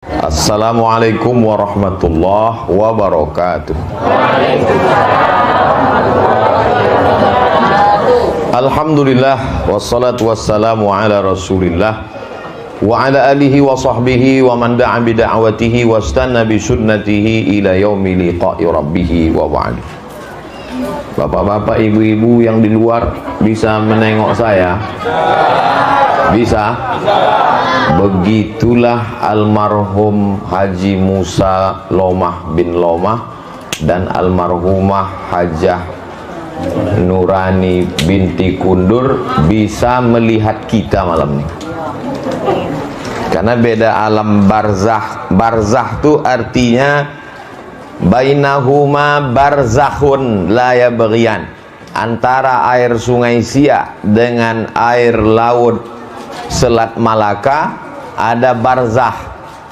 Assalamualaikum warahmatullahi wabarakatuh. Alhamdulillah wassalatu wassalamu ala Rasulillah wa ala alihi wa sahbihi wa man da'a bi da'watihi wastanna bi sunnatihi ila yaumi liqa'i rabbih wa ba'd. Bapak-bapak, ibu-ibu yang di luar bisa menengok saya? Bisa? Begitulah almarhum Haji Musa Lomah bin Lomah dan almarhumah Hajah Nurani binti Kundur bisa melihat kita malam ini. Karena beda alam barzah. Barzah itu artinya bainahuma barzakhun la yabghiyan. Antara air sungai Siak dengan air laut Selat Malaka ada barzah.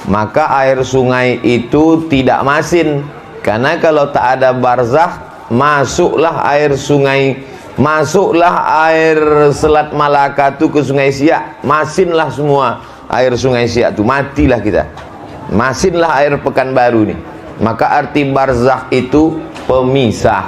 Maka air sungai itu tidak masin. Karena kalau tak ada barzah, masuklah air Selat Malaka itu ke sungai Siak, masinlah semua air sungai Siak itu, matilah kita. Masinlah air Pekanbaru nih. Maka arti barzah itu pemisah.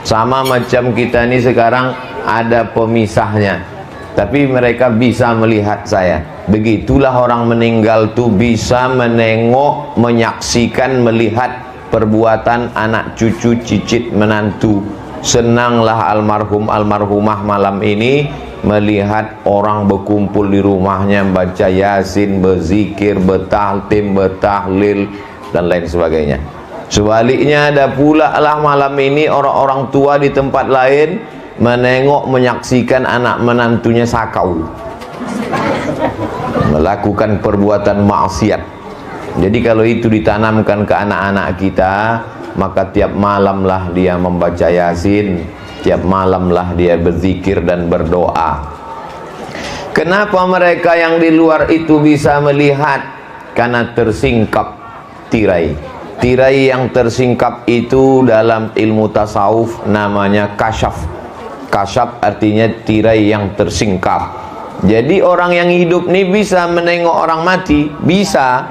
Sama macam kita ini sekarang ada pemisahnya. Tapi mereka bisa melihat saya. Begitulah orang meninggal tuh bisa menengok, menyaksikan, melihat perbuatan anak cucu, cicit, menantu. Senanglah almarhum almarhumah malam ini melihat orang berkumpul di rumahnya, baca yasin, berzikir, bertahtim, bertahlil dan lain sebagainya. Sebaliknya ada pula lah malam ini orang-orang tua di tempat lain menengok, menyaksikan anak menantunya sakau, melakukan perbuatan maksiat. Jadi kalau itu ditanamkan ke anak-anak kita, maka tiap malamlah dia membaca yasin, tiap malamlah dia berzikir dan berdoa. Kenapa mereka yang di luar itu bisa melihat? Karena tersingkap tirai. Tirai yang tersingkap itu dalam ilmu tasawuf namanya kasyaf. Kasyaf artinya tirai yang tersingkap. Jadi orang yang hidup ini bisa menengok orang mati, bisa.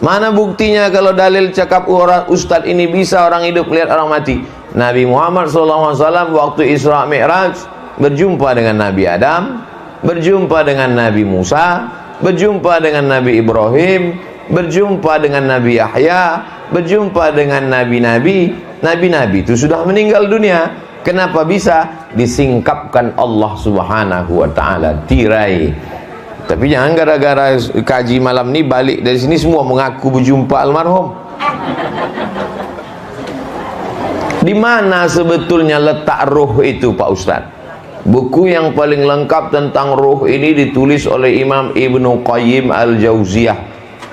Mana buktinya kalau dalil cakap orang ustadz ini bisa orang hidup melihat orang mati? Nabi Muhammad SAW waktu Isra Mi'raj berjumpa dengan Nabi Adam, berjumpa dengan Nabi Musa, berjumpa dengan Nabi Ibrahim, berjumpa dengan Nabi Yahya, berjumpa dengan nabi-nabi. Nabi-nabi itu sudah meninggal dunia. Kenapa bisa? Disingkapkan Allah Subhanahu wa ta'ala tirai. Tapi jangan gara-gara kaji malam ini balik dari sini semua mengaku berjumpa almarhum. Di mana sebetulnya letak ruh itu, Pak Ustaz? Buku yang paling lengkap tentang ruh ini ditulis oleh Imam Ibnu Qayyim Al-Jauziyah.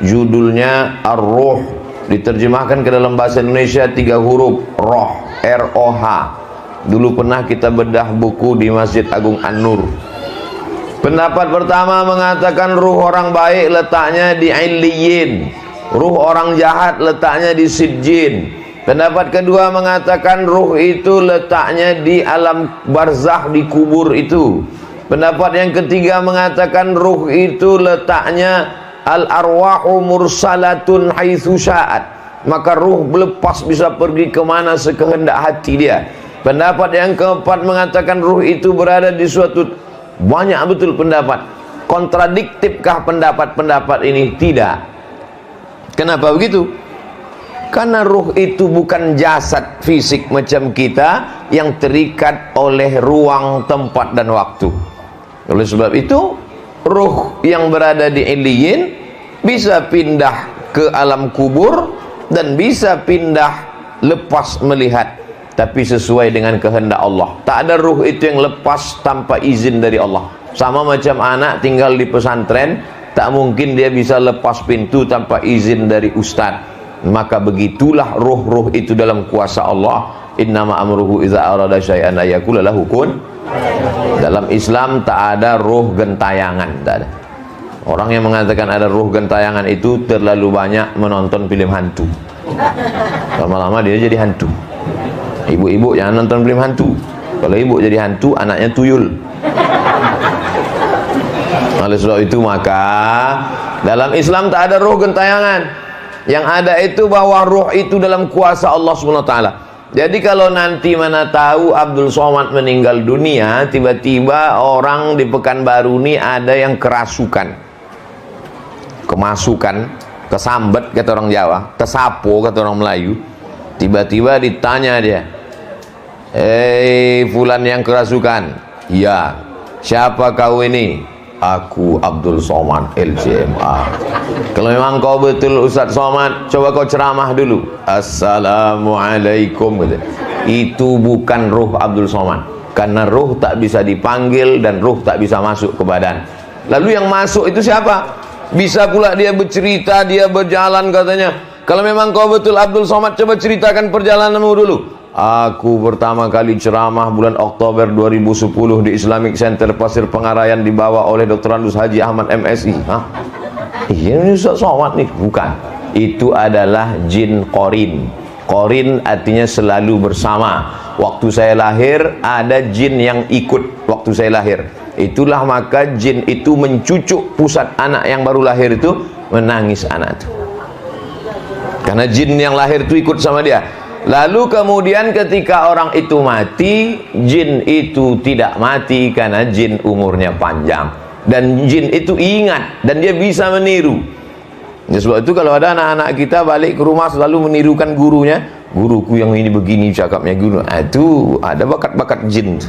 Judulnya Ar-Ruh. Diterjemahkan ke dalam bahasa Indonesia 3 huruf, Roh, R-O-H. Dulu pernah kita bedah buku di Masjid Agung An-Nur. Pendapat pertama mengatakan ruh orang baik letaknya di Illiyin, ruh orang jahat letaknya di Sijjin. Pendapat kedua mengatakan ruh itu letaknya di alam barzakh, di kubur itu. Pendapat yang ketiga mengatakan ruh itu letaknya al-arwahu mursalatun haitsu sya'at. Maka ruh lepas bisa pergi kemana sekehendak hati dia. Pendapat yang keempat mengatakan ruh itu berada di suatu, banyak betul pendapat. Kontradiktifkah pendapat-pendapat ini? Tidak. Kenapa begitu? Karena ruh itu bukan jasad fisik macam kita yang terikat oleh ruang, tempat dan waktu. Oleh sebab itu, ruh yang berada di Illiyin bisa pindah ke alam kubur dan bisa pindah lepas melihat, tapi sesuai dengan kehendak Allah. Tak ada ruh itu yang lepas tanpa izin dari Allah. Sama macam anak tinggal di pesantren, tak mungkin dia bisa lepas pintu tanpa izin dari ustaz. Maka begitulah ruh-ruh itu dalam kuasa Allah. Innama amruhu idza arada syai'an ayaqula lahu kun. Dalam Islam tak ada ruh gentayangan, tak ada. Orang yang mengatakan ada ruh gentayangan itu terlalu banyak menonton film hantu. Lama-lama dia jadi hantu. Ibu-ibu jangan nonton film hantu. Kalau ibu jadi hantu, anaknya tuyul. Oleh sebab itu maka Dalam Islam tak ada roh gentayangan. Yang ada itu bahwa roh itu dalam kuasa Allah SWT. Jadi kalau nanti mana tahu Abdul Somad meninggal dunia, tiba-tiba orang di Pekanbaru ini ada yang kerasukan, kemasukan, kesambet kata orang Jawa, kesapo kata orang Melayu. Tiba-tiba ditanya dia, fulan yang kerasukan. Ya, siapa kau ini? Aku Abdul Somad LCMA. Kalau memang kau betul Ustaz Somad, coba kau ceramah dulu. Assalamualaikum. Itu bukan ruh Abdul Somad, karena ruh tak bisa dipanggil dan ruh tak bisa masuk ke badan. Lalu yang masuk itu siapa? Bisa pula dia bercerita, dia berjalan katanya. Kalau memang kau betul Abdul Somad, coba ceritakan perjalananmu dulu. Aku pertama kali ceramah bulan Oktober 2010 di Islamic Center Pasir Pengarayan, dibawa oleh Dr. Andus Haji Ahmad MSI. Hah? Iya, ini Ustaz Somad nih. Bukan. Itu adalah jin Qorin. Qorin artinya selalu bersama. Waktu saya lahir ada jin yang ikut waktu saya lahir. Itulah maka jin itu mencucuk pusat anak yang baru lahir itu, menangis anak itu. Karena jin yang lahir itu ikut sama dia. Lalu kemudian ketika orang itu mati, jin itu tidak mati karena jin umurnya panjang. Dan jin itu ingat dan dia bisa meniru. Ya, sebab itu kalau ada anak-anak kita balik ke rumah selalu menirukan gurunya, guruku yang ini begini cakapnya guru. Itu ada bakat-bakat jin.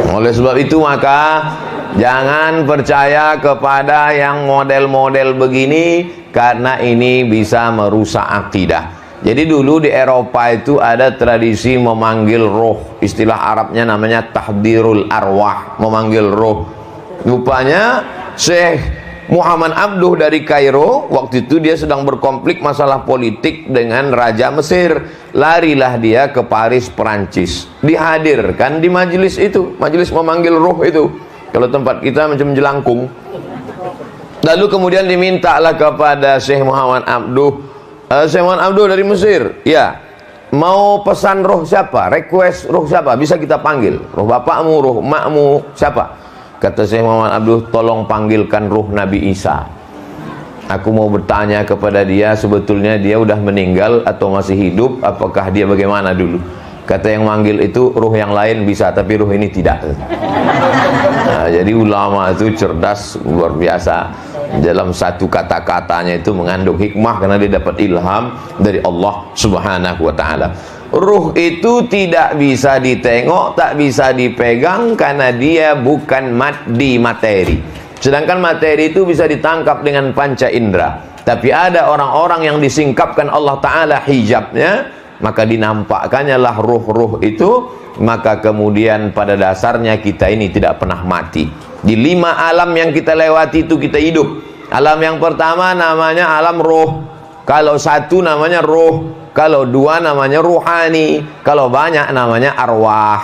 Oleh sebab itu maka jangan percaya kepada yang model-model begini, karena ini bisa merusak akidah. Jadi dulu di Eropa itu ada tradisi memanggil roh, istilah Arabnya namanya tahdirul arwah, memanggil roh. Rupanya Syekh Muhammad Abduh dari Kairo, waktu itu dia sedang berkonflik masalah politik dengan Raja Mesir. Larilah dia ke Paris, Perancis. Dihadirkan di majelis itu, majelis memanggil roh itu. Kalau tempat kita macam jelangkung. Lalu kemudian dimintalah kepada Syekh Muhammad Abduh, Syekh Muhammad Abduh dari Mesir, ya, mau pesan roh siapa? Request roh siapa? Bisa kita panggil. Roh bapakmu, roh emakmu, siapa? Kata Syekh Muhammad Abduh, tolong panggilkan roh Nabi Isa. Aku mau bertanya kepada dia, sebetulnya dia udah meninggal atau masih hidup, apakah dia bagaimana dulu? Kata yang manggil itu, roh yang lain bisa, tapi roh ini tidak. Nah, jadi ulama itu cerdas luar biasa. Dalam satu kata-katanya itu mengandung hikmah, karena dia dapat ilham dari Allah Subhanahu wa ta'ala. Ruh itu tidak bisa ditengok, tak bisa dipegang, karena dia bukan materi. Sedangkan materi itu bisa ditangkap dengan panca indera. Tapi ada orang-orang yang disingkapkan Allah Ta'ala hijabnya, maka dinampakkannya lah ruh-ruh itu. Maka kemudian pada dasarnya kita ini tidak pernah mati. Di 5 alam yang kita lewati itu kita hidup. Alam yang pertama namanya alam roh. Kalau 1 namanya roh, kalau 2 namanya ruhani, kalau banyak namanya arwah.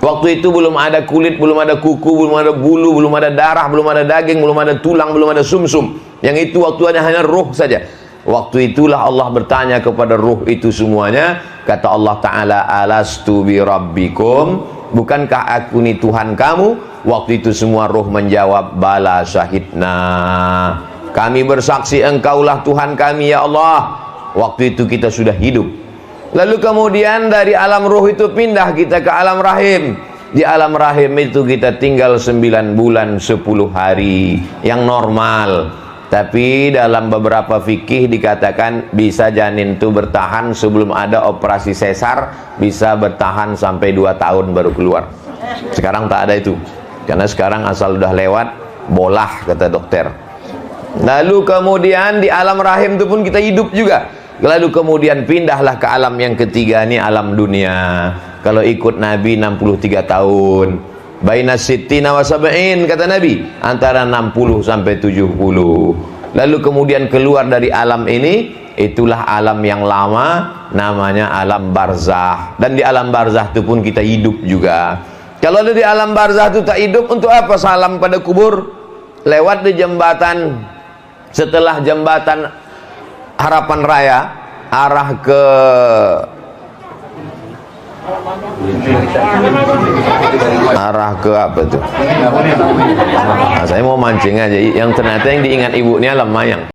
Waktu itu belum ada kulit, belum ada kuku, belum ada bulu, belum ada darah, belum ada daging, belum ada tulang, belum ada sumsum. Yang itu waktu hanya roh saja. Waktu itulah Allah bertanya kepada ruh itu semuanya. Kata Allah Ta'ala, alastu bi rabbikum, bukankah aku ini Tuhan kamu? Waktu itu semua ruh menjawab, bala syahidna, kami bersaksi engkaulah Tuhan kami ya Allah. Waktu itu kita sudah hidup. Lalu kemudian dari alam ruh itu pindah kita ke alam rahim. Di alam rahim itu kita tinggal 9 bulan 10 hari yang normal. Tapi dalam beberapa fikih dikatakan bisa janin itu bertahan sebelum ada operasi sesar, bisa bertahan sampai 2 tahun baru keluar. Sekarang tak ada itu, karena sekarang asal udah lewat bolah kata dokter. Lalu kemudian di alam rahim itu pun kita hidup juga. Lalu kemudian pindahlah ke alam yang ketiga, ini alam dunia. Kalau ikut Nabi 63 tahun. Baina sittina wa sab'in kata Nabi, antara 60 sampai 70. Lalu kemudian keluar dari alam ini, itulah alam yang lama, namanya alam barzah. Dan di alam barzah itu pun kita hidup juga. Kalau di alam barzah itu tak hidup, untuk apa salam pada kubur? Lewat di jembatan, setelah jembatan Harapan Raya arah ke Arah ke apa tuh? Nah, saya mau mancing aja. Yang ternyata yang diingat ibunya Lemmayang.